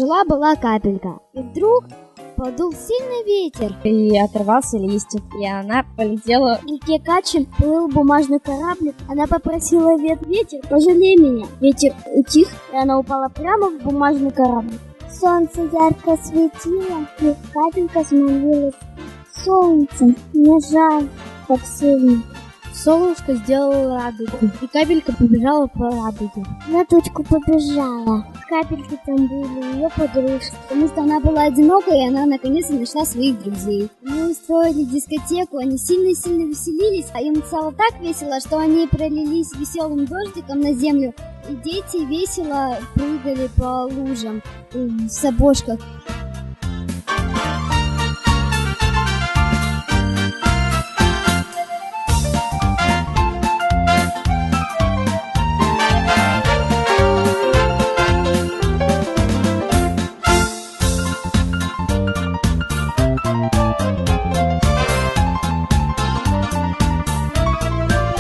Жила-была капелька, и вдруг подул сильный ветер, и оторвался листик, и она полетела. В реке Качи плыл бумажный кораблик. Она попросила ветер, пожалей меня. Ветер утих, и она упала прямо в бумажный кораблик. Солнце ярко светило, и капелька взмолилась: солнце, мне жаль так сильно. Солнышко сделало радугу, и капелька побежала по радуге. На тучку побежала. Капельки там были ее подружки. Потому что она была одинокой, и она наконец-то нашла своих друзей. Они устроили дискотеку, они сильно-сильно веселились, а им стало так весело, что они пролились веселым дождиком на землю, и дети весело прыгали по лужам в сапожках.